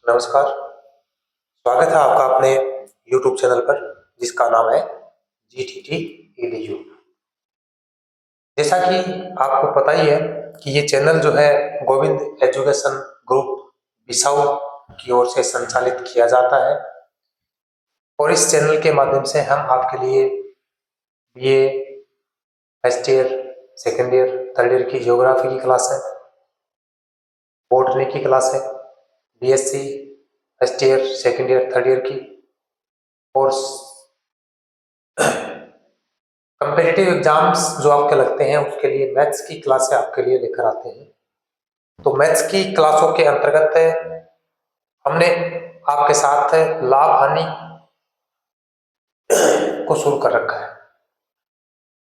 नमस्कार। स्वागत है आपका अपने YouTube चैनल पर जिसका नाम है GTT EDU। जैसा कि आपको पता ही है कि ये चैनल जो है गोविंद एजुकेशन ग्रुप बिसाऊ की ओर से संचालित किया जाता है और इस चैनल के माध्यम से हम आपके लिए BA first year, second year, third year की ज्योग्राफी की क्लास है, बॉटनी की क्लास है, BSc first year, second year, third year की और कंपेटिटिव एग्जाम्स जो आपके लगते हैं उसके लिए मैथ्स की क्लासें आपके लिए लेकर आते हैं। तो मैथ्स की क्लासों के अंतर्गत हमने आपके साथ लाभ हानि को शुरू कर रखा है।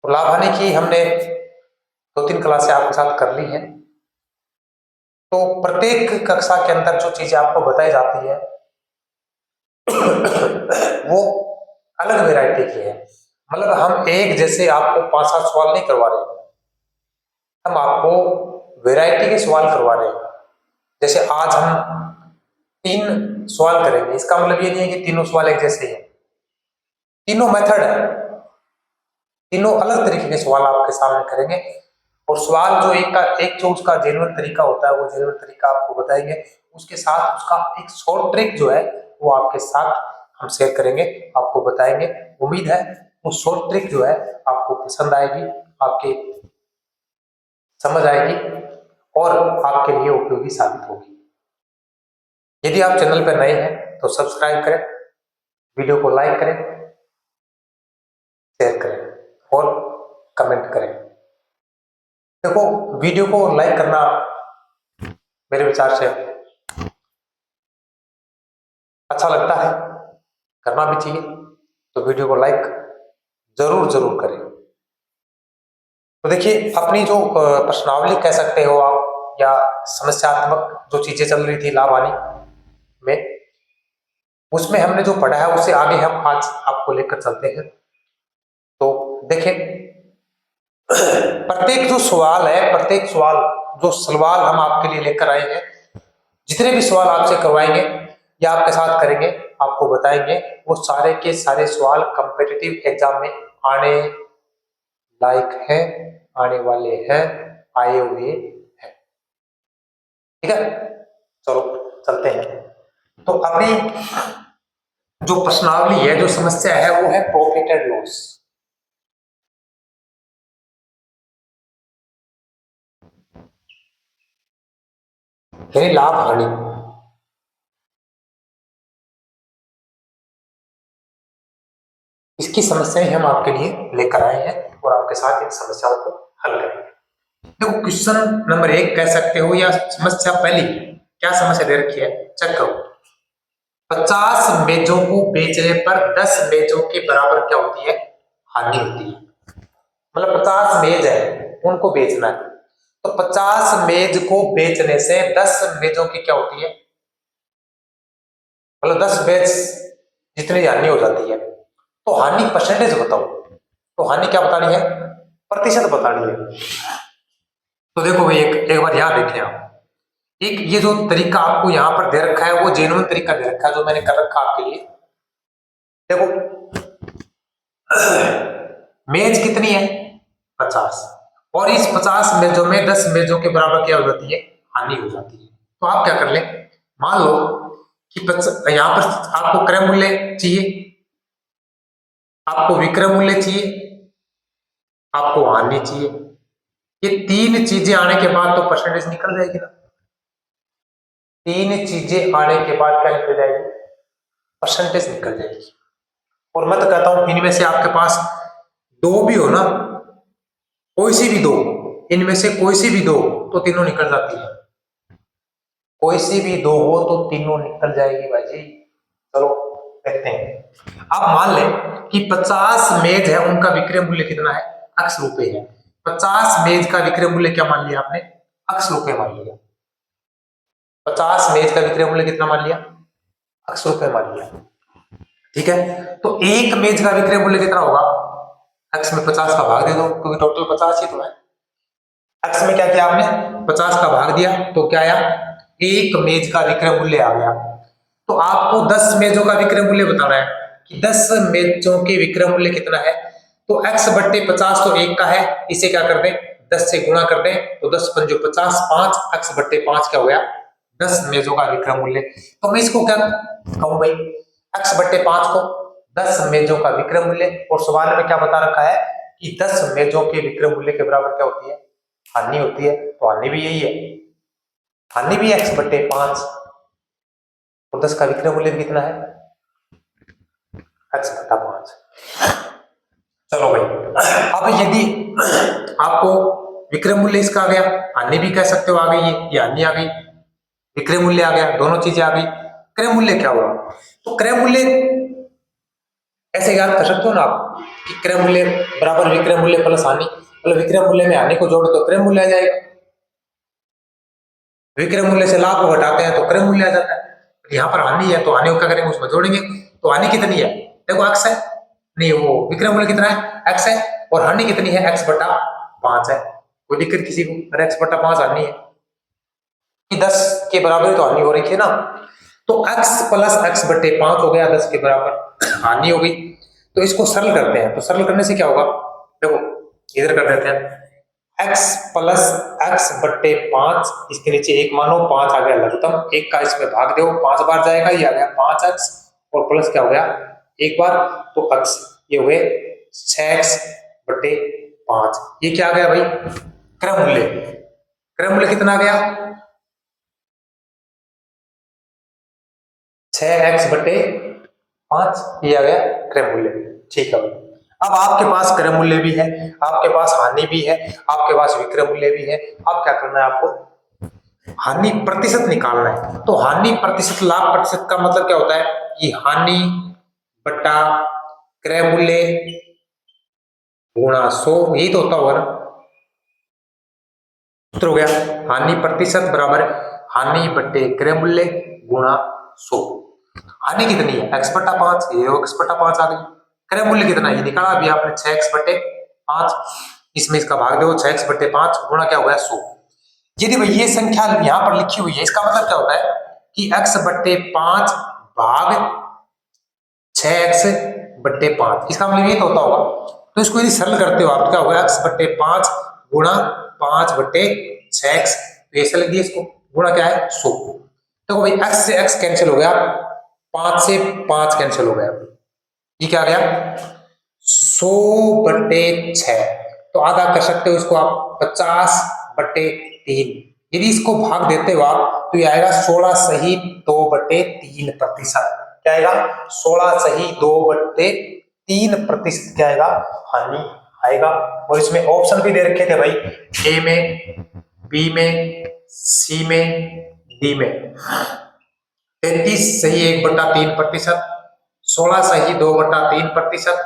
तो लाभ हानि की हमने 2-3 क्लासें आपके साथ कर ली हैं। तो प्रत्येक कक्षा के अंदर जो चीजें आपको बताई जाती है वो अलग वैरायटी की है। मतलब हम एक जैसे आपको 5-7 सवाल नहीं करवा रहे, हम आपको वैरायटी के सवाल करवा रहे हैं। जैसे आज हम 3 सवाल करेंगे, इसका मतलब ये नहीं है कि तीनों सवाल एक जैसे हैं। तीनों मेथड है, तीनों अलग तरीके के सवाल आपके सामने करेंगे और सवाल जो एक जो उसका जेन्युइन तरीका होता है वो जेन्युइन तरीका आपको बताएंगे। उसके साथ उसका एक शॉर्ट ट्रिक जो है वो आपके साथ हम शेयर करेंगे, आपको बताएंगे। उम्मीद है वो शॉर्ट ट्रिक जो है आपको पसंद आएगी, आपके समझ आएगी और आपके लिए उपयोगी साबित होगी। यदि आप चैनल पर नए हैं तो सब्सक्राइब करें, वीडियो को लाइक करें, शेयर करें और कमेंट करें। देखो, वीडियो को लाइक करना मेरे विचार से अच्छा लगता है, करना भी चाहिए, तो वीडियो को लाइक जरूर करें। तो देखिए, अपनी जो प्रश्नावली कह सकते हो आप या समस्यात्मक जो चीजें चल रही थी लाभ हानि में, उसमें हमने जो पढ़ा है उसे आगे हम आज आपको लेकर चलते हैं। तो देखिए, प्रत्येक जो सवाल है, प्रत्येक सवाल हम आपके लिए लेकर आए हैं, जितने भी सवाल आपसे करवाएंगे या आपके साथ करेंगे, आपको बताएंगे, वो सारे के सारे सवाल कॉम्पिटिटिव एग्जाम में आने लायक है, आने वाले हैं, आए हुए हैं। ठीक है, चलो चलते हैं। तो अपनी जो प्रश्नावली है, जो समस्या है, वो है प्रॉफिट एंड लॉस। यानी लाभ हानि। इसकी समस्याएं हम आपके लिए लेकर आए हैं और आपके साथ इन समस्याओं को हल करेंगे। देखो, क्वेश्चन नंबर 1 कह सकते हो या समस्या पहली, क्या समस्या दे रखी है चेक करो। 50 मेजों को बेचने पर 10 मेजों के बराबर क्या होती है? हानि होती है। मतलब 50 मेज है, उनको बेचना है, तो 50 मेज को बेचने से 10 मेजों की क्या होती है? मतलब 10 मेज जितनी हानि हो जाती है। तो हानि परसेंटेज बताओ, तो हानि क्या बतानी है? प्रतिशत बतानी है। तो देखो भाई, एक बार यहां देखें आप, एक ये जो तरीका आपको यहां पर दे रखा है वो जेन्युइन तरीका दे रखा है जो मैंने कर रखा आपके लिए। देखो, मेज कितनी है? 50, और इस 50 मेजों में 10 मेजों के बराबर क्या हो जाती है? हानि हो जाती है। तो आप क्या कर ले, मान लो कि यहां पर आपको क्रय मूल्य चाहिए, आपको विक्रय मूल्य चाहिए, आपको हानि चाहिए। ये 3 चीजें आने के बाद तो परसेंटेज निकल जाएगी ना। 3 चीजें आने के बाद क्या निकल जाएगी? परसेंटेज निकल जाएगी। और मैं तो कहता हूं इनमें से आपके पास 2 भी हो ना, कोई सी भी 2, इनमें से कोई सी भी 2 तो तीनों निकल जाती है। कोई सी भी 2 हो तो तीनों निकल जाएगी भाई जी। चलो देखते हैं। आप मान लें कि 50 मेज है, उनका विक्रय मूल्य कितना है? x रुपए है। 50 मेज का विक्रय मूल्य क्या मान लिया आपने? x रुपए मान लिया। 50 मेज का विक्रय मूल्य कितना मान लिया? x रुपए मान लिया। ठीक है, तो एक मेज का विक्रय मूल्य कितना होगा? x में 50 का भाग दे दो, क्योंकि टोटल 50 ही तो है। x में क्या किया आपने? 50 का भाग दिया तो क्या आया? एक मेज का विक्रय मूल्य आ गया। तो आपको 10 मेजों का विक्रय मूल्य बताना है कि 10 मेजों के विक्रय मूल्य कितना है। तो x बट्टे 50 तो 1 का है, इसे क्या कर दें 10 से गुणा कर दें, तो 10 पंजो 50, 5 x बट्टे 5 क्या हो गया 10 मेजों का विक्रय मूल्य। तो मैं इसको क्या कहूं भाई, x बट्टे 5 को 10 मेजों का विक्रय मूल्य, और सवाल में क्या बता रखा है कि 10 मेजों के विक्रय मूल्य के बराबर क्या होती है, हानि होती है। तो हानि भी यही है, हानि भी x बट्टे 5, और 10 का विक्रय मूल्य कितना है x बटा 5। चलो भाई, अब यदि आपको विक्रय मूल्य इसका आ गया, हानि भी कह सकते हो आ गई, ये हानि आ गई, विक्रय मूल्य आ गया, दोनों चीजें आ गई। क्रय मूल्य क्या हुआ, तो क्रय मूल्य ऐसे याद कर सकते हो ना आप कि क्रय मूल्य बराबर विक्रय मूल्य प्लस हानि, मतलब विक्रय मूल्य में हानि को जोड़ तो क्रय मूल्य आ जाएगा, विक्रय मूल्य से लाभ को घटाते हैं तो क्रय मूल्य आ जाता है। यहाँ पर हानि है तो हानि को क्या करेंगे उसमें जोड़ेंगे, तो हानि कितनी है देखो x है, नहीं वो विक्रय मूल्य कितना है x है, और हानि कितनी है x बटा 5 है। कोई दिक्कत किसी को, अरे x बटा 5 हानि है कि 10 के बराबर तो हानि हो रही थी ना, तो x प्लस x बटे 5 हो गया 10 के बराबर हानि हो गई। तो इसको सरल करते हैं, तो सरल करने से क्या होगा, देखो इधर कर देते हैं x प्लस x बट्टे 5, इसके नीचे 1 मानो, 5 आ गया लघुत्तम, 1 का इसमें भाग दो 5 बार जाएगा, ये आ गया 5x, और प्लस क्या हो गया 1 बार तो x, ये हुए 6x बट्टे 5। ये क्या आ गया भाई क्रय मूल्य, क्रय मूल्य कितना आ गया 6x बट्टे 5, ये आ गया क्रय मूल्य। ठीक है भाई, अब आपके पास क्रय मूल्य भी है, आपके पास हानि भी है, आपके पास विक्रय मूल्य भी है। अब क्या करना है आपको, हानि प्रतिशत निकालना है। तो हानि प्रतिशत लाभ प्रतिशत का मतलब क्या होता है कि हानि बटा क्रय मूल्य गुणा 100, यही तो होता होगा ना, सूत्र हो गया हानि प्रतिशत बराबर हानि बटे क्रय मूल्य गुणा 100। हानि कितनी है x बटा 5, ये x बटा 5 आ गई, क्रय मूल्य कितना है ये निकाला अभी आपने 6x बटे 5, इसमें इसका भाग दो 6x बटे 5 गुणा क्या हुआ 100। यदि भाई ये संख्या यहां पर लिखी हुई है, इसका मतलब क्या होता है कि x बट्टे 5 भाग 6x बट्टे 5, इसका मतलब ये तो होता होगा। तो इसको यदि सरल करते हो आप, क्या होगा x बट्टे 5 गुणा 5 बट्टे 6x, तो ऐसे लग दिया, इसको गुणा क्या है 100। तो भाई x से x कैंसिल हो गया, 5 से 5 कैंसिल हो गया, ये क्या आ गया 100 बट्टे 6, तो आधा कर सकते हो इसको आप 50 बट्टे 3। यदि इसको भाग देते हो आप तो ये आएगा 16 सही 2 बट्टे 3 प्रतिशत, क्या आएगा 16 सही 2 बट्टे 3 प्रतिशत क्या आएगा हानि आएगा। और इसमें ऑप्शन भी दे रखे थे भाई, ए में, बी में, सी में, डी में। 33 सही 1 बट्टा 3 प्रतिशत, 16 सही 2 बट्टा 3 प्रतिशत,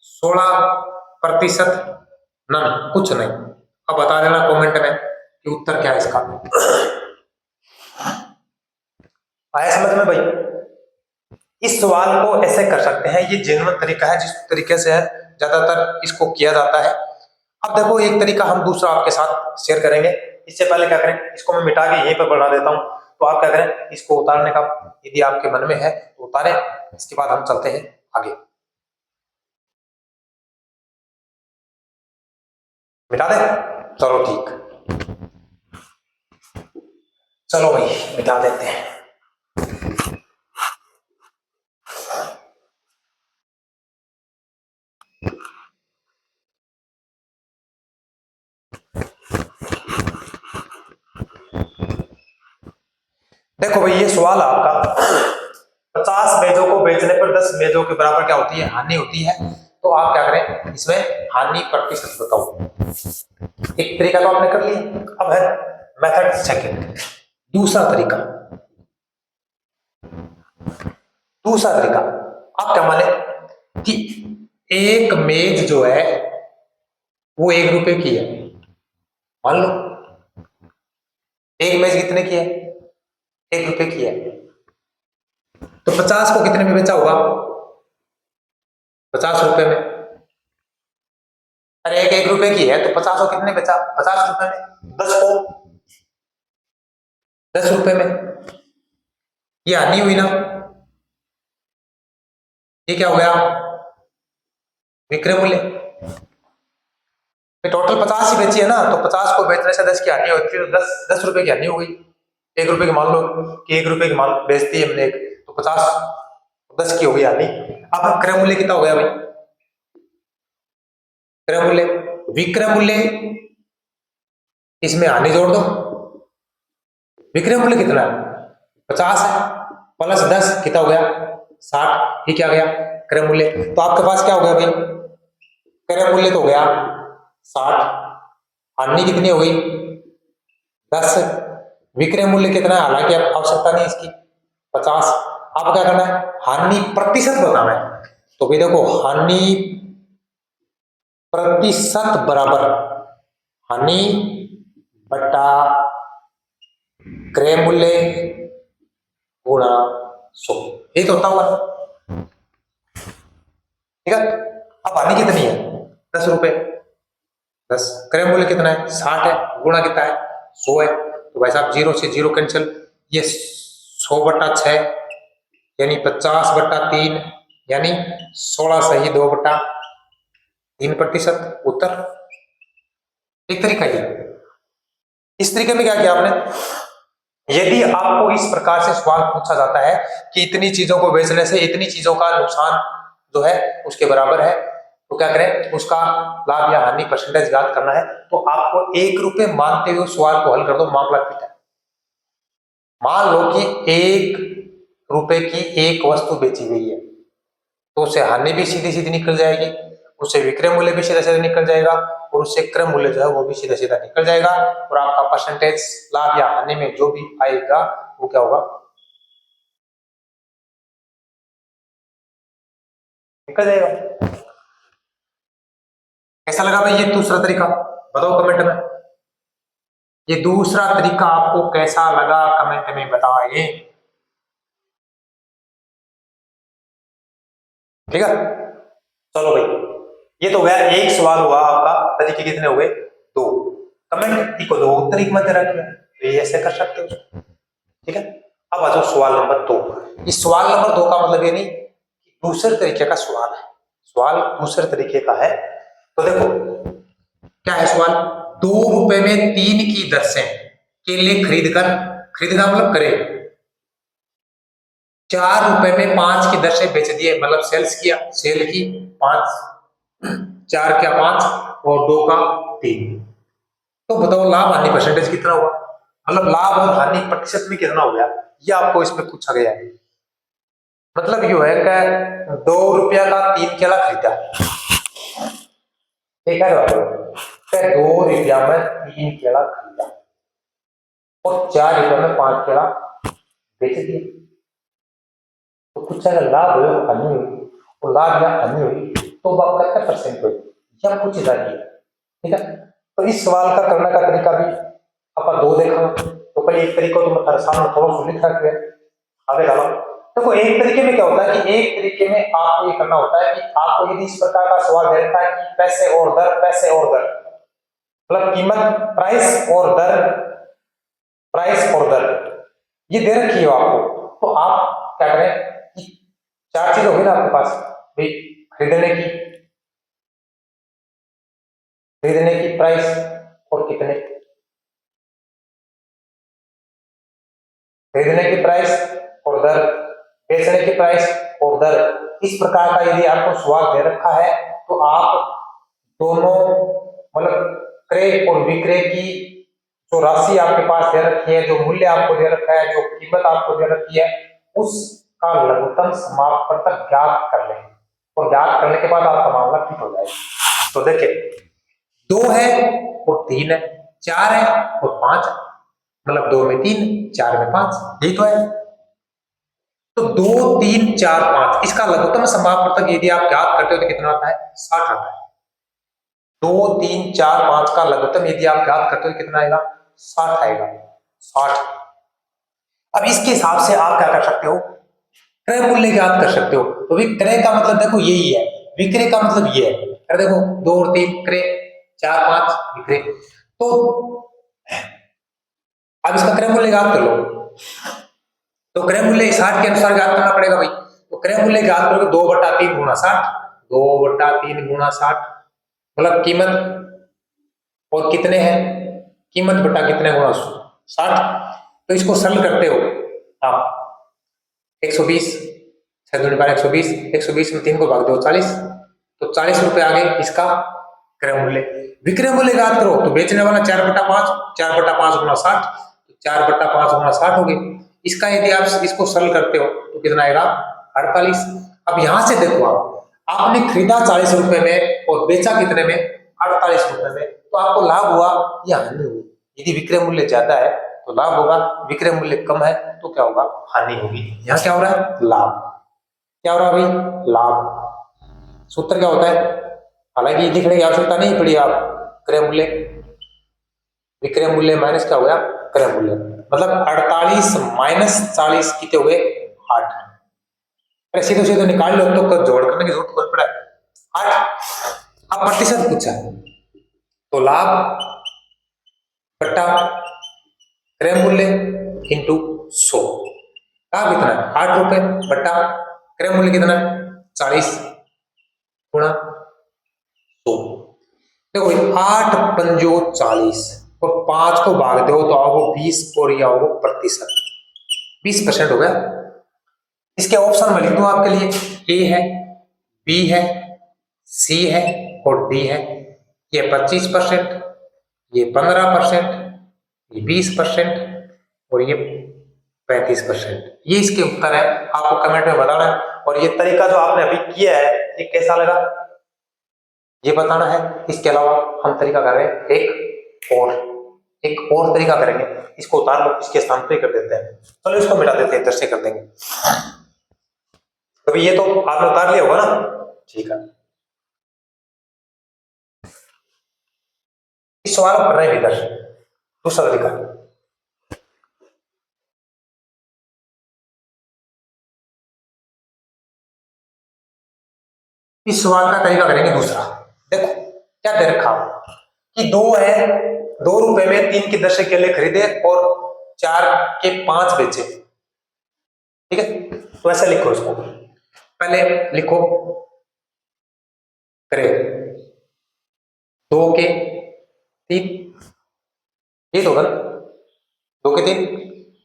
16% नन, कुछ नहीं। अब बता देना कमेंट में कि उत्तर क्या है इसका। आया समझ में भाई, इस सवाल को ऐसे कर सकते हैं, ये जेन्युइन तरीका है जिस तरीके से ज्यादातर इसको किया जाता है। अब देखो एक तरीका हम दूसरा आपके साथ शेयर करेंगे। इससे पहले क्या करें, इसको मैं मिटा के यहीं पर बढ़ा देता हूं, तो आप क्या करें इसको उतारने का यदि आपके मन में है तो उतारें, इसके बाद हम चलते हैं आगे। मिटा दे, चलो ठीक, चलो भाई मिटा देते हैं। देखो भाई ये सवाल आपका 50 मेजों को बेचने पर 10 मेजों के बराबर क्या होती है हानि होती है। तो आप क्या करें इसमें हानि प्रतिशत बताओ। एक तरीका तो आपने कर लिया, अब है मेथड सेकंड, दूसरा तरीका। दूसरा तरीका आप क्या माने कि एक मेज जो है वो 1 रुपए की है, मान लो एक मेज कितने की है 1 रुपए की है, तो 50 को कितने में बेचा होगा 50 रुपए में। अरे एक रुपए की है तो 50 को कितने बेचा 50 रुपए में, 10 को 10 रुपए में, ये हानि हुई ना। ये क्या हो गया, विक्रय मूल्य। टोटल 50 ही बेची है ना, तो 50 को बेचने से 10 की हानि होती है, तो 10 रुपए की हानि हो गई। 1 रुपए की मान लो कि 1 रुपए की मान बेचती है हमने एक, तो 50 10 की हो गई हानि। अब क्रय मूल्य कितना हो गया भाई, क्रय मूल्य विक्रय मूल्य, इसमें हानि जोड़ दो। विक्रय मूल्य कितना है, 50 है, प्लस 10 कितना हो गया, 60। ये क्या गया, क्रय मूल्य। तो आपके पास क्या हो गया भाई, क्रय मूल्य तो हो गया 60, हानि कितनी हो गई 10, विक्रय मूल्य कितना है, हालांकि अब आवश्यकता नहीं इसकी, 50। अब क्या करना है, हानि प्रतिशत बताना है। तो भाई देखो, हानि प्रतिशत बराबर हानि बटा क्रय मूल्य गुणा 100, ये तो होता होगा, ठीक है। अब हानि कितनी है, 10 रुपए, 10, क्रय मूल्य कितना है 60 है, गुणा कितना है 100 है। तो भाई साहब 0 से 0 कैंसिल, ये 100/6 यानी 50/3 यानी 16 सही 2/3%। उत्तर एक तरीका ये। इस तरीके में क्या किया आपने, यदि आपको इस प्रकार से सवाल पूछा जाता है कि इतनी चीजों को बेचने से इतनी चीजों का नुकसान जो है उसके बराबर है, तो क्या करें, उसका लाभ या हानि परसेंटेज ज्ञात करना है। तो आपको 1 रुपए मानते हुए सवाल को हल कर दो, मामला फिट है। मान लो कि 1 रुपए की एक वस्तु बेची गई है, तो उससे हानि भी सीधी सीधी निकल जाएगी, उससे विक्रय मूल्य भी सीधा सीधा निकल जाएगा, और उससे क्रय मूल्य जो है वो भी सीधा सीधा निकल जाएगा, और आपका परसेंटेज लाभ या हानि में जो भी आएगा वो क्या होगा, निकल जाएगा। कैसा लगा भाई ये दूसरा तरीका, बताओ कमेंट में, ये दूसरा तरीका आपको कैसा लगा कमेंट में बताइए, ठीक है। चलो भाई, ये तो गया एक सवाल हुआ आपका, तरीके कितने हुए, 2। कमेंट को 2 तरीके में दे रखा है, तो ये ऐसे कर सकते हो, ठीक है। अब आ जाओ सवाल नंबर 2। इस सवाल नंबर 2 का मतलब ये नहीं कि दूसरे तरीके का सवाल है, सवाल दूसरे तरीके का है। तो देखो क्या है सवाल, 2 रुपए में 3 की दर से केले खरीदना मतलब करे, 4 रुपए में 5 की दर से बेच दिए, मतलब सेल्स किया, सेल की 5, 4 क्या 5 और 2 का 3। तो बताओ लाभ हानि परसेंटेज कितना हुआ, मतलब लाभ और हानि प्रतिशत में कितना हो गया, ये आपको इसमें पूछा गया है। मतलब यू है कि 2 रुपया का 3 केला खरीदा, ठीक है, 2 रुपया में 3 केला खरीदा और 4 रुपया में 5 केला बेच दिए, तो कुछ अगर लाभ हुए हानि हुई, और लाभ या हानि हुई तो वह कितने परसेंट हुई, यह पूछी जा रही है, ठीक है। तो इस सवाल का करने का तरीका भी अपन 2 देखा, तो पहले एक तरीका तो मैं सामने थोड़ा सा लिख रखा है, आगे डालो। देखो एक तरीके में क्या होता है कि एक तरीके में आपको ये करना होता है कि आपको यदि इस प्रकार का सवाल दे रखा है कि पैसे और दर, मतलब कीमत प्राइस और दर ये दे रखी है आपको, तो आप क्या करें कि 4 चीज होगी ना आपके पास भाई, खरीदने की प्राइस और कितने, खरीदने की प्राइस और दर, बेचने की प्राइस और दर। इस प्रकार का यदि आपको सवाल दे रखा है तो आप दोनों मतलब क्रय और विक्रय की जो राशि आपके पास दे रखी है, जो मूल्य आपको दे रखा है, जो कीमत आपको दे रखी है, उसका लघुत्तम समापवर्तक ज्ञात कर लें, और ज्ञात करने के बाद आपका मामला फिट हो जाएगा। तो देखिए 2 है और 3 है, 4 है और 5 है, मतलब 2 में 3 4 में 5, यही तो है। तो 2 3 4 5 इसका लघुत्तम समापवर्तक यदि आप ज्ञात करते हो तो कितना आता है, 60 आता है। 2 3 4 5 का लघुत्तम यदि आप ज्ञात करते हो तो कितना आएगा, 60 आएगा, 60। अब इसके हिसाब से आप क्या कर सकते हो, क्रय मूल्य ज्ञात कर सकते हो। तो क्रय का मतलब देखो यही है, विक्रय का मतलब ये है, अरे देखो 2 और 3 क्रय, 4 5 विक्रय। तो अब इसका क्रय मूल्य ज्ञात कर लो, तो क्रय मूल्य 60 के अनुसार ज्ञात करना पड़ेगा भाई। तो क्रय मूल्य की बात करोगे 2/3 गुणा 60, 2/3 गुणा 60 मतलब कीमत और कितने हैं, कीमत बटा कितने गुणा 60। तो इसको सरल करते हो आप 120, 120, 120 में 3 को भाग दो 40, तो 40 रुपए आ गए इसका क्रय मूल्य। विक्रय मूल्य की बात करो तो बेचने वाला 4/5, 4/5 गुणा 60, 4/5 गुणा 60 हो गई। इसका यदि आप इसको सरल करते हो तो कितना आएगा 48। अब यहां से देखो आपने खरीदा 40 रुपए में और बेचा कितने में 48 रुपए में, तो आपको लाभ हुआ या हानि हुई। यदि विक्रय मूल्य ज्यादा है तो लाभ होगा, विक्रय मूल्य कम है तो क्या होगा, हानि होगी। यहाँ क्या हो रहा है, लाभ। क्या हो रहा है भाई, लाभ। सूत्र क्या होता है, हालांकि लिखने की आवश्यकता नहीं पड़ी, आप क्रय मूल्य, विक्रय मूल्य माइनस क्या हो गया क्रय मूल्य, मतलब 48 माइनस 40 कितने हो गए 8। अरे सीधे सीधे निकाल लो तो जोड़ करने की जरूरत कौन पड़ा है 8। अब प्रतिशत पूछा है तो लाभ बटा क्रय मूल्य इंटू 100, लाभ कितना है 8 रुपए बटा क्रय मूल्य कितना है 40 गुणा 100। देखो 8 पंजो 40 और 5 को भाग दो तो आओगे 20 और ये आओगे प्रतिशत, 20% हो गया। इसके ऑप्शन में लिख दूं आपके लिए, ए है, बी है, सी है और डी है। ये 25%, ये 15%, ये 20% और ये 35%। ये इसके उत्तर है, आपको कमेंट में बताना है। और ये तरीका जो आपने अभी किया है ये कैसा लगा ये बताना है। इसके अलावा हम तरीका कर रहे हैं एक और तरीका करेंगे, इसको उतार लो, इसके स्थान पे कर देते हैं, चलो इसको मिटा देते हैं, इधर से कर देंगे। तो ये तो आपने उतार लिया होगा ना, ठीक है। इस सवाल कर रहे हैं इधर दूसरा तरीका, इस सवाल का तरीका करेंगे दूसरा। देखो क्या दे रखा कि 2 है, 2 रुपए में 3 की दर से केले खरीदे और 4 के 5 बेचे, ठीक है। तो ऐसा लिखो, इसको पहले लिखो करे 2 के 3, ये तो गलत, 2 के 3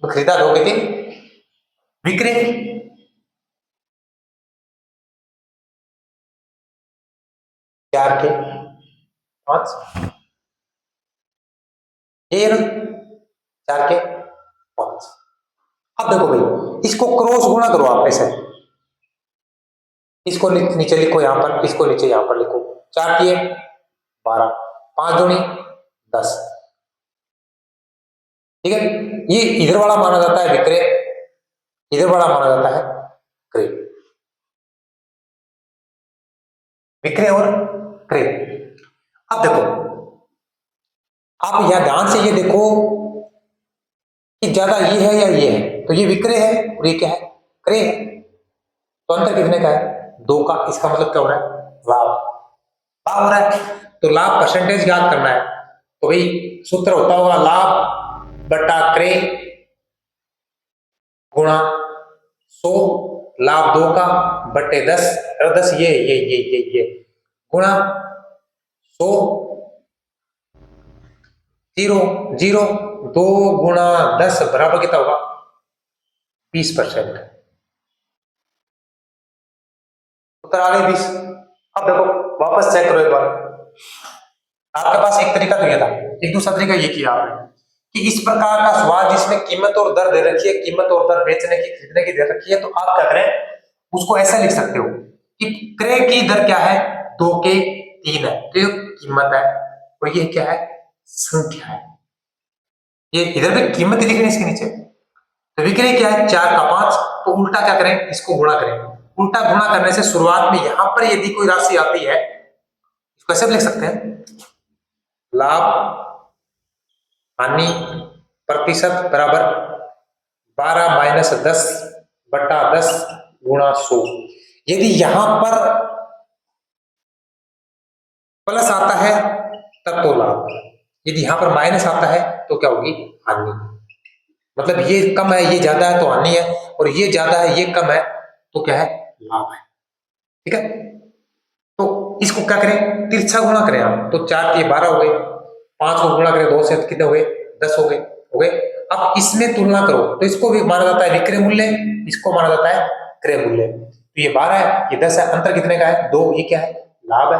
खरीदा, 2 के 3 विक्रय, 4 के 5, ये ना 4 के 5। अब देखो भाई इसको क्रॉस गुणा करो आप ऐसे, इसको नीचे लिखो यहां पर, इसको नीचे यहां पर लिखो, 4 किए 12, 5 दूनी 10, ठीक है। ये इधर वाला माना जाता है विक्रय, इधर वाला माना जाता है क्रय, विक्रय और क्रय। अब देखो आप यहां ध्यान से ये देखो कि ज्यादा ये है या ये है, तो ये विक्रय है और ये क्या है क्रय है, तो अंतर कितने का है 2 का। इसका मतलब क्या हो रहा है लाभ, लाभ हो रहा है। तो लाभ परसेंटेज याद करना है, तो भाई सूत्र होता होगा लाभ बटा क्रय गुणा 100, लाभ 2 का बटे 10, 10 ये गुणा 100, 0 0, 2 गुणा 10 बराबर कितना होगा 20%, उत्तर आ गए 20। अब देखो वापस चेक करो एक बार, आपके पास एक तरीका तो ये था, एक दूसरा तरीका ये किया आपने कि इस प्रकार का सवाल जिसमें कीमत और दर दे रखी है, कीमत और दर बेचने की खरीदने की दे रखी है, तो आप क्या करें उसको ऐसा लिख सकते हो कि क्रय की दर क्या है 2 के 3 है, तो ये कीमत है और ये क्या है संख्या है, ये इधर भी कीमत लिखनी है इसके नीचे। तो विक्रय क्या है 4 का 5, तो उल्टा क्या करें इसको गुणा करें, उल्टा गुणा करने से शुरुआत में यहां पर यदि कोई राशि आती है इसको ऐसे लिख सकते हैं लाभ हानि प्रतिशत बराबर 12 माइनस 10 बटा 10 गुणा 100। यदि यहां पर प्लस आता है तब तो लाभ, यदि यहां पर माइनस आता है तो क्या होगी हानि, मतलब ये कम है ये ज्यादा है तो हानि है, और ये ज्यादा है ये कम है तो क्या है लाभ है। ठीक है, तो इसको क्या करें, तिरछा गुणा करें हम, तो 4 के 12 हो गए, 5 को गुणा करें 2 से कितने हो गए, 10 हो गए। अब इसमें तुलना करो तो इसको भी माना जाता है विक्रय मूल्य, इसको माना जाता है क्रय मूल्य। तो ये 12 है, ये 10 है, अंतर कितने का है, 2, ये क्या है, लाभ है।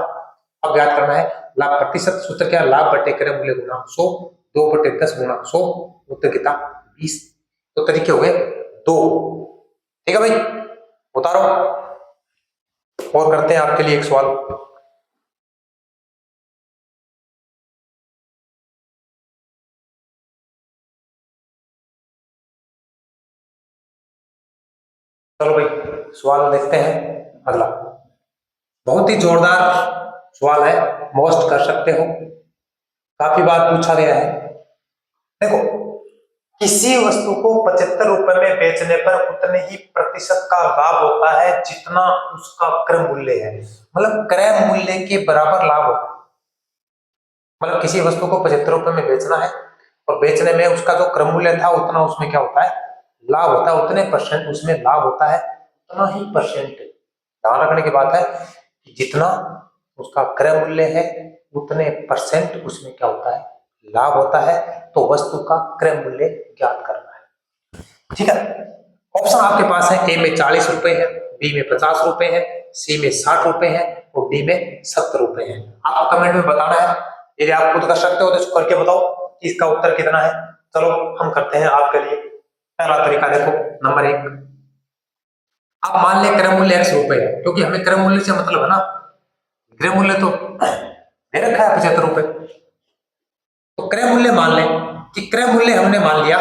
अब याद करना है लाभ प्रतिशत, सूत्र क्या, लाभ बटे क्रय मूल्य गुणा 100, 2 बटे 10 गुणा 100, उत्तर कितना 20। तो तरीके हो गए 2। ठीक है भाई, उतारो और करते हैं आपके लिए एक सवाल। चलो भाई सवाल देखते हैं अगला, बहुत ही जोरदार सवाल है, मोस्ट कर सकते हो, काफी बार पूछा गया है। देखो, किसी वस्तु को 75 रुपए में बेचने पर उतने ही प्रतिशत का लाभ होता है जितना उसका क्रय मूल्य है। मतलब क्रय मूल्य के बराबर लाभ होता है। मतलब किसी वस्तु को 75 रुपए में बेचना है और बेचने में उसका जो क्रय मूल्य था उतना उसमें क्या होता है, लाभ होता है, उतने परसेंट उसमें लाभ होता है, उतना ही परसेंट। ध्यान रखने की बात है कि जितना उसका क्रय मूल्य है उतने परसेंट उसमें क्या होता है, लाभ होता है। तो वस्तु का क्रय मूल्य ज्ञात करना है। ठीक है, ऑप्शन आपके पास है, ए में 40 रुपए है, बी में 50 रुपए है, सी में 60 रुपए है और डी में 70 रुपए है। आपको कमेंट में बताना है, यदि आप खुद कर सकते हो तो इसको करके बताओ कि इसका उत्तर कितना है। चलो हम करते हैं आपके लिए पहला तरीका। देखो नंबर 1, आप मान ले क्रय मूल्य x रुपए है, क्योंकि हमें क्रय मूल्य से मतलब है ना, क्रय मूल्य तो दे रखा है 75 रुपए, तो क्रय मूल्य मान ले कि क्रय मूल्य हमने मान लिया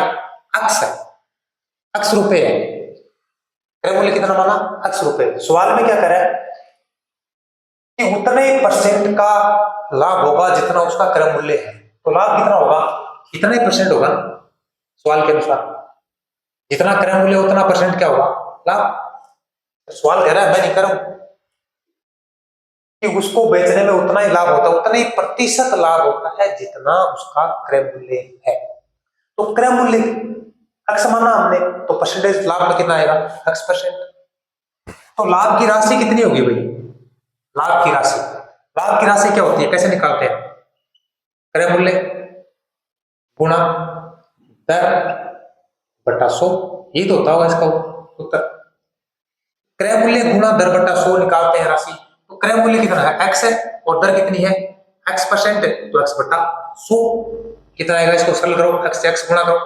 x है, x रुपए है, क्रय मूल्य कितना माना, x रुपए। सवाल में क्या करें कि उतने परसेंट का लाभ होगा जितना उसका क्रय मूल्य है। तो लाभ कितना होगा, कितने परसेंट होगा, सवाल के अनुसार जितना क्रय मूल्य उतना परसेंट क्या होगा, लाभ। सवाल कह रहा है, मैं नहीं करूं कि उसको बेचने में उतना ही लाभ होता है, उतना ही प्रतिशत लाभ होता है जितना उसका क्रय मूल्य है। तो क्रय मूल्य x माना हमने, तो परसेंटेज लाभ में कितना आएगा, x%। तो लाभ की राशि कितनी होगी भाई, लाभ की राशि, लाभ की राशि क्या होती है, कैसे निकालते हैं, क्रय मूल्य गुणा दर बटा 100, ये तो होता होगा इसका उत्तर। क्रय मूल्य गुणा दर बटा 100 निकालते हैं राशि, तो क्रय मूल्य कितना है, x है और दर कितनी है, x%, तो x बटा 100 कितना आएगा, इसको सरल करो, x से x गुणा करो,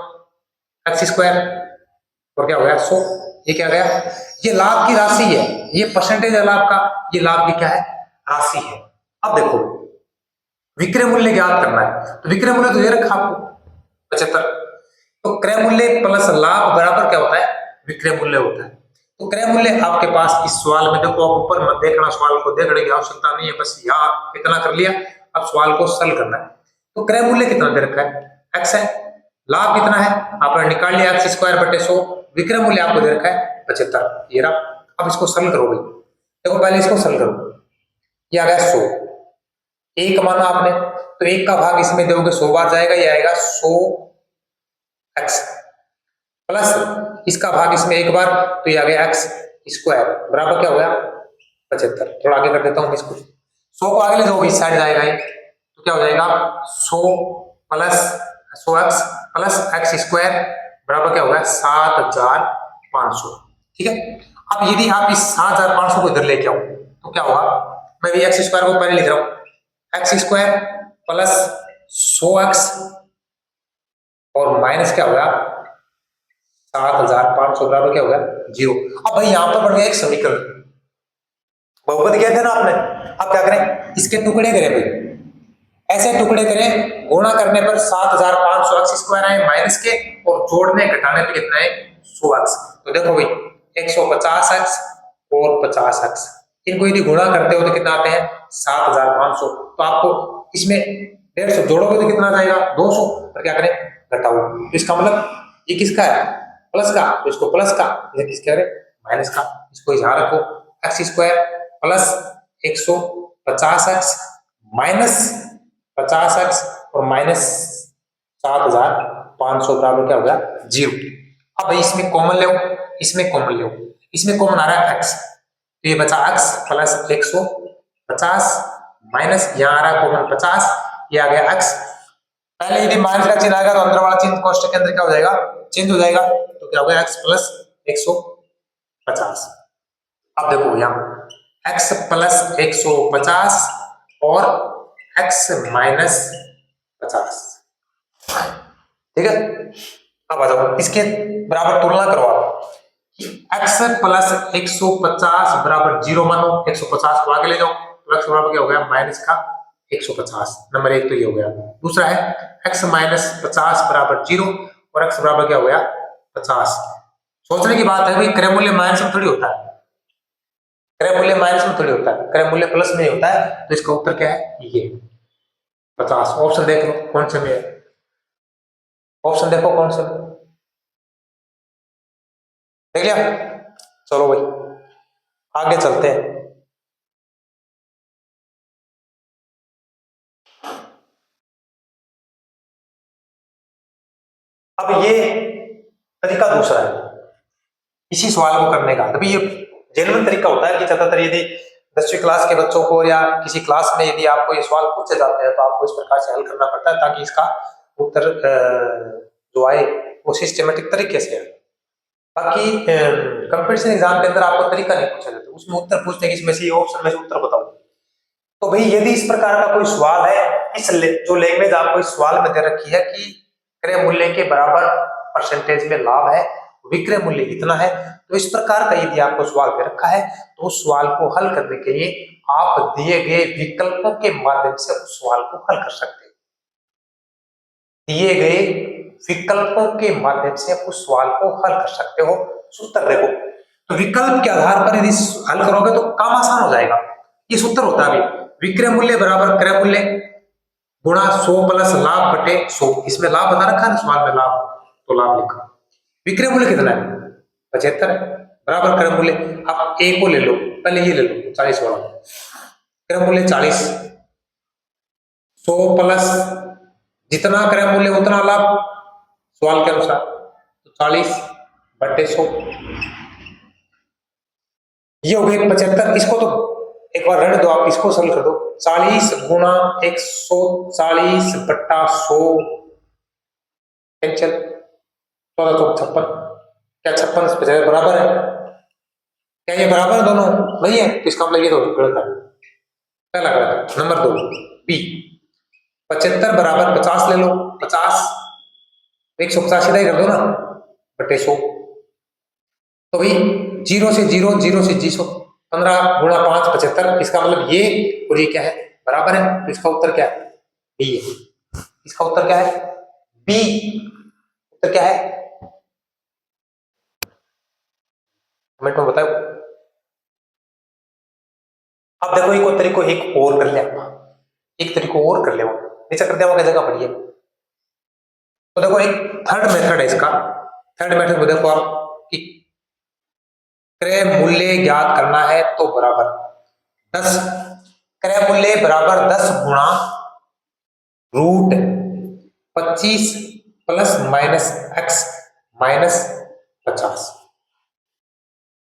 x स्क्वायर और क्या हो गया 100। ये क्या गया, ये लाभ की राशि है, ये परसेंटेज है लाभ का, ये लाभ की क्या है, राशि है। अब देखो विक्रय मूल्य ज्ञात करना है, तो विक्रय मूल्य तो ये रखा आपको 75, तो क्रय मूल्य प्लस लाभ बराबर क्या होता है, विक्रय मूल्य होता है। तो क्रय मूल्य आपके पास इस सवाल में, देखो आप ऊपर मत देखना, सवाल को देखने की आवश्यकता नहीं है, बस यहाँ इतना कर लिया। अब सवाल को सरल करना है, तो क्रय मूल्य कितना दे रखा है, x है, लाभ कितना है आपने निकाल लिया x स्क्वायर बटे 100, विक्रय मूल्य आपको दे रखा है 75, ये रहा। अब इसको सरल करो भाई, देखो पहले इसको सरल करो, ये आ गया 100, एक माना आपने, तो एक का भाग इसमें दोगे 100 बार जाएगा, ये आएगा 100x प्लस इसका भाग इसमें एक बार, तो ये आ गया x स्क्वायर बराबर क्या हो गया 75। थोड़ा आगे कर देता हूं इसको, 100 को आगे ले जाओ, इस साइड जाएगा ये, तो क्या हो जाएगा 100 plus 100x plus x square बराबर क्या हो गया 7500। ठीक है, अब यदि आप इस 7500 को इधर लेके आओ तो क्या होगा, मैं भी x स्क्वायर को पहले लिख रहा हूं, x स्क्वायर प्लस 100x और माइनस क्या होगा 7500 बराबर क्या हो गया 0। अब भाई यहां पर बन गया एक समीकरण, बहुपद किया था ना आपने, अब क्या करें, इसके टुकड़े करें भाई, ऐसे टुकड़े करें, गुणा करने पर 7500 x स्क्वायर आए माइनस के, और जोड़ने घटाने पे कितना है 100x। तो देखो भाई 150x और 50x, इनको यदि गुणा करते हो तो कितना आते हैं 7500। तो आपको इसमें 150 जोड़ोगे तो कितना जाएगा 200, और क्या करें घटाओ, तो इसका मतलब ये किसका है प्लस का, तो इसको प्लस का, ये किसका है माइनस का, इसको ध्यान रखो, x square plus 150x minus 50x और माइनस 7500 बराबर क्या हो गया 0। अब इसमें कॉमन ले, इसमें कॉमन ले, इसमें कॉमन आ रहा है x, तो ये बचा x प्लस 150 माइनस यहाँ आ रहा है कॉमन 50, ये आ गया x। पहले यदि माइनस का चिन्ह आएगा तो अंदर वाला चिन्ह कोष्टक के अंदर क्या हो जाएगा, चेंज हो जाएगा, तो क्या हो गया x प्लस 150। अब देखो यहाँ x प्लस 150 और x माइनस 50, ठीक है। अब आ जाओ इसके बराबर तुलना करो आप, x प्लस 150 बराबर 0 मानो, 150 को आगे ले जाओ तो x बराबर क्या हो गया माइनस का 150। नंबर एक तो ये हो गया। दूसरा है x माइनस 50 बराबर 0 और x बराबर क्या हो गया 50। सोचने की बात है भाई, क्रय मूल्य माइनस में थोड़ी होता है, क्रय मूल्य माइनस में थोड़ी होता है, क्रय मूल्य प्लस में होता है। तो इसका उत्तर क्या है, ये 50। ऑप्शन देख लो कौन से में है, ऑप्शन देखो कौन से में, देख लिया। चलो भाई आगे चलते हैं। अब ये तरीका दूसरा है इसी सवाल को करने का। अभी ये जेन्युइन तरीका होता है कि ज्यादातर यदि 10वीं क्लास के बच्चों को या किसी क्लास में यदि आपको ये सवाल पूछे जाते हैं तो आपको इस प्रकार से हल करना पड़ता है ताकि इसका उत्तर जो आए वो सिस्टमेटिक तरीके से आए। बाकी कंपटीशन एग्जाम के अंदर आपको तरीका नहीं पूछा जाता, उसमें उत्तर पूछते हैं कि इसमें से ये ऑप्शन में से उत्तर बताओ। तो भाई यदि इस प्रकार का कोई सवाल है, इस जो लैंग्वेज आपको इस सवाल में दे रखी है कि क्रय मूल्य के बराबर परसेंटेज में लाभ है, विक्रय मूल्य इतना है, तो इस प्रकार का यदि आपको सवाल दे रखा है तो उस सवाल को हल करने के लिए आप दिए गए विकल्पों के माध्यम से उस सवाल को हल कर सकते हैं। दिए गए विकल्पों के माध्यम से आप उस सवाल को हल कर सकते हो। सूत्र देखो, तो विकल्प के आधार पर यदि हल करोगे तो काम आसान हो जाएगा। ये सूत्र होता है विक्रय मूल्य बराबर क्रय मूल्य गुणा 100 प्लस लाभ बटे 100। इसमें लाभ बता रखा है सवाल में, लाभ तो लाभ लिखा। विक्रय मूल्य कितना है 75 है, बराबर क्रय मूल्य। आप ए को ले लो, पहले ये ले लो 40 वाला, क्रय मूल्य 40, 100 प्लस जितना क्रय मूल्य उतना लाभ सवाल के अनुसार, तो 40 बटे 100 ये हो गए 75। इसको तो एक बार रहने दो, आप इसको सरल कर दो, 40 गुणा 140 बट्टा 100 कैंसिल, 14 चौक 56, क्या 56 75 बराबर है, क्या ये बराबर है दोनों, नहीं है तो इसका मतलब ये तो गलत है, पहला गलत है। नंबर 2 बी 75 बराबर 50 ले लो, 50 150 सीधा ही कर दो ना बटे 100, तो भाई 0 से 0 0 से 0 15 गुणा 5 75, इसका मतलब ये और ये क्या है बराबर है, तो इसका उत्तर क्या है बी है। इसका उत्तर क्या है बी, उत्तर क्या है कमेंट में बताओ। अब देखो एक और तरीको एक और कर ले, एक तरीको और कर ले, नीचे कर दिया जगह पड़ी है। तो देखो एक थर्ड मेथड है इसका, थर्ड मेथड में देखो आप कि क्रय मूल्य ज्ञात करना है तो बराबर 10, क्रय मूल्य बराबर 10 गुणा root 25 plus minus x minus 50,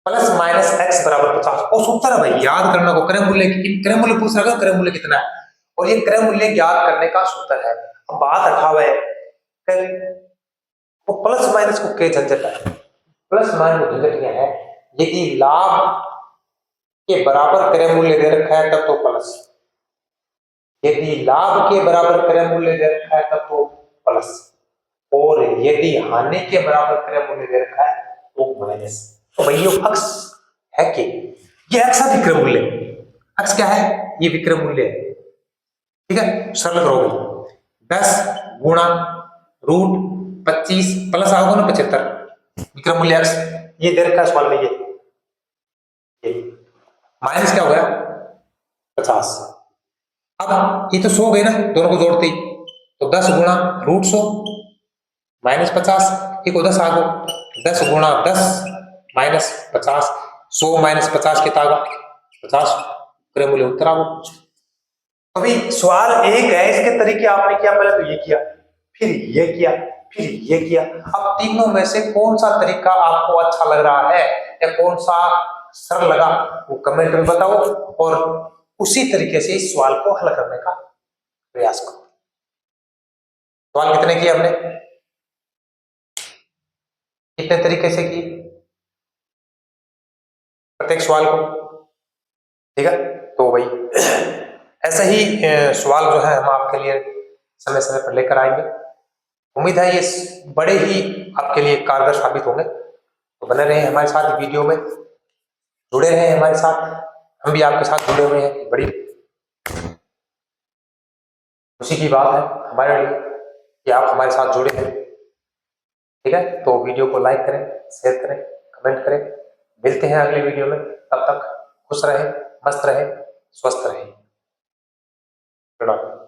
plus minus x बराबर 50। और सूत्र है भाई याद करना को, क्रय मूल्य की, क्रय मूल्य पूछ रहा है क्रय मूल्य कितना है और ये क्रय मूल्य ज्ञात करने का सूत्र है। अब बात हटावे वो प्लस माइनस को के झंझट है, प्लस माइनस झंझट क्या है, यदि लाभ के बराबर क्रय मूल्य दे रखा है तब तो प्लस, यदि लाभ के बराबर क्रय मूल्य दे रखा है तब तो प्लस, और यदि हानि के बराबर क्रय मूल्य दे रखा है तो माइनस। तो भाई ये अक्स है कि ये अक्स है विक्रय मूल्य, अक्स क्या है ये विक्रय मूल्य है, ठीक है। सरल करोगे 10 गुणा रूट 25 प्लस आओगे ना 75, विक्रय मूल्य अक्स ये दे रखा है सवाल में, ये माइनस क्या हो गया 50। अब ये तो 100 गए ना दोनों को जोड़ते ही, तो 10 गुणा रूट 100 माइनस 50, ये को 10 आगो 10 गुणा 10 माइनस 50, 100 माइनस 50 कितना आगा 50, क्रय मूल्य उत्तर आगो। अभी सवाल एक है, इसके तरीके आपने किया, पहले तो ये किया फिर ये किया फिर ये किया। अब तीनों में से कौन सा तरीका आपको अच्छा लग रहा है या कौन सा सरल लगा वो कमेंट में बताओ और उसी तरीके से इस सवाल को हल करने का प्रयास करो। सवाल कितने किए हमने, कितने तरीके से किए प्रत्येक सवाल को, ठीक है। तो भाई ऐसा ही सवाल जो है हम आपके लिए समय समय पर लेकर आएंगे। उम्मीद है ये बड़े ही आपके लिए कारगर साबित होंगे। तो बने रहे हमारे साथ वीडियो में, जुड़े रहे हमारे साथ, हम भी आपके साथ जुड़े हुए हैं। बड़ी खुशी की बात है हमारे लिए कि आप हमारे साथ जुड़े हैं, ठीक है। तो वीडियो को लाइक करें, शेयर करें, कमेंट करें। मिलते हैं अगले वीडियो में, तब तक खुश रहे, मस्त रहे, स्वस्थ रहे। प्रणाम।